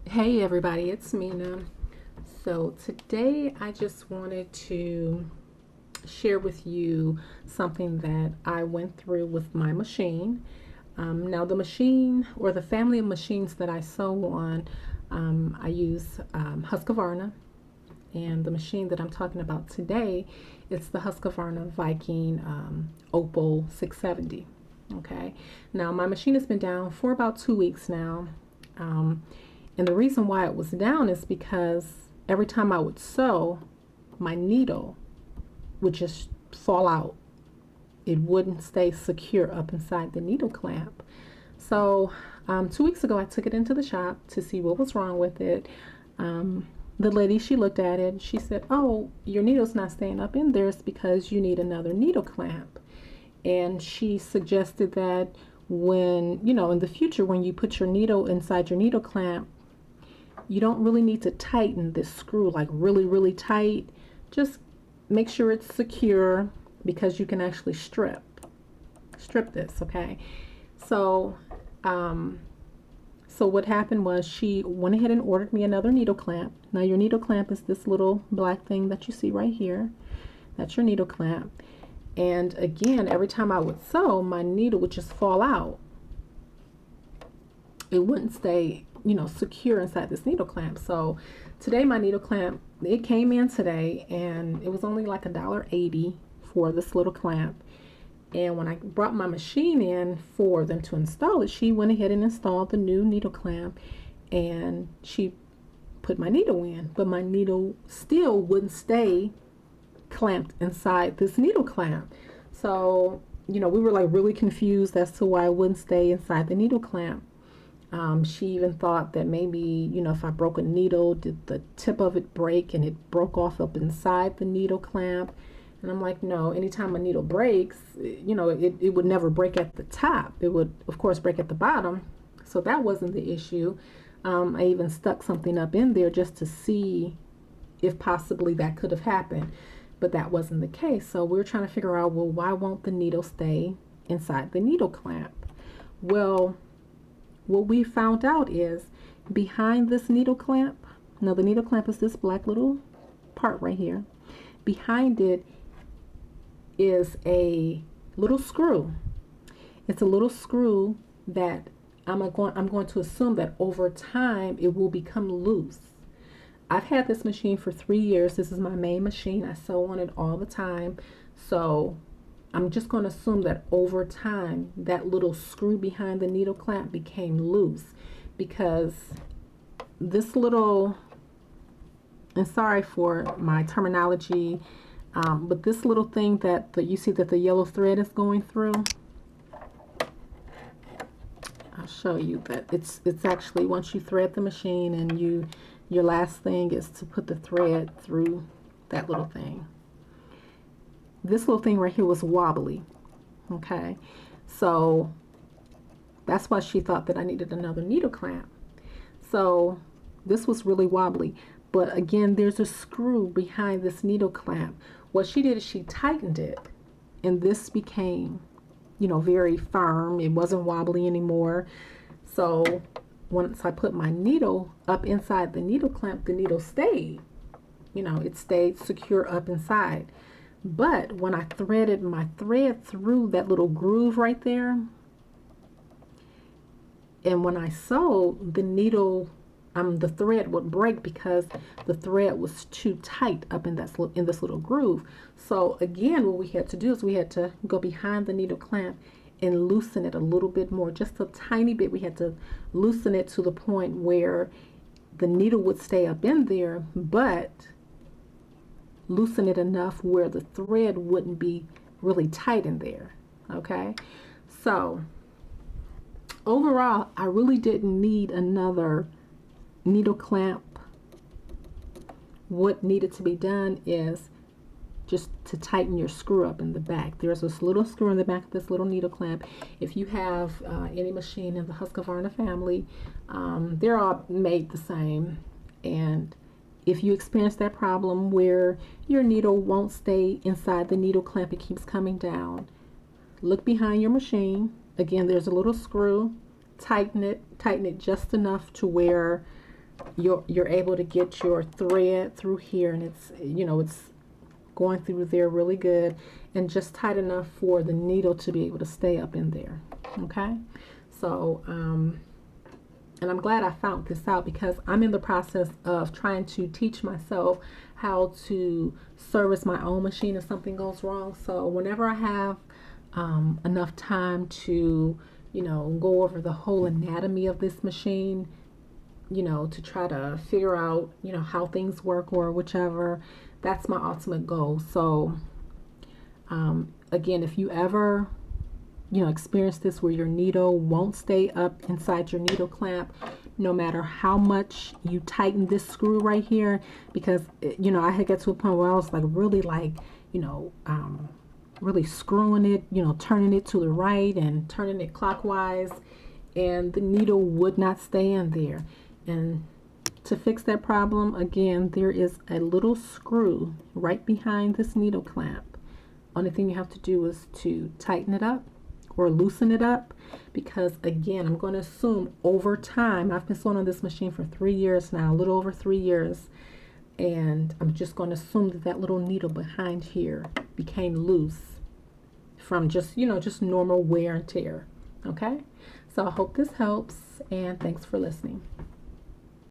Hey everybody, it's Mina. So today I just wanted to share with you something that I went through with my machine. Now, the machine or the family of machines that I sew on, I use Husqvarna, and the machine that I'm talking about today, it's the Husqvarna Viking Opal 670. Okay, now my machine has been down for about 2 weeks now. Um, and the reason why it was down is because every time I would sew, my needle would just fall out. It wouldn't stay secure up inside the needle clamp. So 2 weeks ago, I took it into the shop to see what was wrong with it. The lady, she looked at it. She said, "Oh, your needle's not staying up in there. It's because you need another needle clamp." And she suggested that when, in the future, when you put your needle inside your needle clamp, you don't really need to tighten this screw like really, really tight. Just make sure it's secure because you can actually strip this, okay? So, um, so what happened was she went ahead and ordered me another needle clamp. Now your needle clamp is this little black thing that you see right here. That's your needle clamp. And again, every time I would sew, my needle would just fall out. It wouldn't stay, secure inside this needle clamp. So today my needle clamp, it came in today and it was only like $1.80 for this little clamp. And when I brought my machine in for them to install it, she went ahead and installed the new needle clamp and she put my needle in, but my needle still wouldn't stay clamped inside this needle clamp. So, we were like really confused as to why it wouldn't stay inside the needle clamp. She even thought that maybe, if I broke a needle, did the tip of it break and it broke off up inside the needle clamp? And I'm like, no, anytime a needle breaks, it would never break at the top. It would, of course, break at the bottom. So that wasn't the issue. I even stuck something up in there just to see if possibly that could have happened. But that wasn't the case. So we were trying to figure out, well, why won't the needle stay inside the needle clamp? Well, what we found out is behind this needle clamp, now the needle clamp is this black little part right here. Behind it is a little screw. It's a little screw that I'm going to assume that over time it will become loose. I've had this machine for 3 years. This is my main machine. I sew on it all the time. So I'm just going to assume that over time that little screw behind the needle clamp became loose because this little, and sorry for my terminology, but this little thing that you see that the yellow thread is going through, I'll show you that it's actually once you thread the machine and your last thing is to put the thread through that little thing. This little thing right here was wobbly. Okay, so that's why she thought that I needed another needle clamp. So this was really wobbly, but again, there's a screw behind this needle clamp. What she did is she tightened it, and this became, very firm. It wasn't wobbly anymore. So once I put my needle up inside the needle clamp, the needle stayed. It stayed secure up inside. But when I threaded my thread through that little groove right there, and when I sewed, the thread would break because the thread was too tight up in this little groove. So again, what we had to do is we had to go behind the needle clamp and loosen it a little bit more, just a tiny bit. We had to loosen it to the point where the needle would stay up in there, but loosen it enough where the thread wouldn't be really tight in there. Okay, so overall I really didn't need another needle clamp. What needed to be done is just to tighten your screw up in the back. There's this little screw in the back of this little needle clamp. If you have any machine in the Husqvarna family, they're all made the same. And if you experience that problem where your needle won't stay inside the needle clamp, it keeps coming down, look behind your machine. Again, there's a little screw. Tighten it just enough to where you're able to get your thread through here, and it's going through there really good and just tight enough for the needle to be able to stay up in there. Okay, so and I'm glad I found this out because I'm in the process of trying to teach myself how to service my own machine if something goes wrong. So whenever I have enough time to go over the whole anatomy of this machine, to try to figure out, how things work or whichever. That's my ultimate goal. So, again, if you ever, experience this where your needle won't stay up inside your needle clamp, no matter how much you tighten this screw right here, because, I had got to a point where I was like, really really screwing it, turning it to the right and turning it clockwise, and the needle would not stay in there. And to fix that problem, again, there is a little screw right behind this needle clamp. Only thing you have to do is to tighten it up or loosen it up, because again, I'm going to assume over time, I've been sewing on this machine for 3 years now, a little over 3 years, and I'm just going to assume that that little needle behind here became loose from just normal wear and tear. Okay, so I hope this helps, and thanks for listening.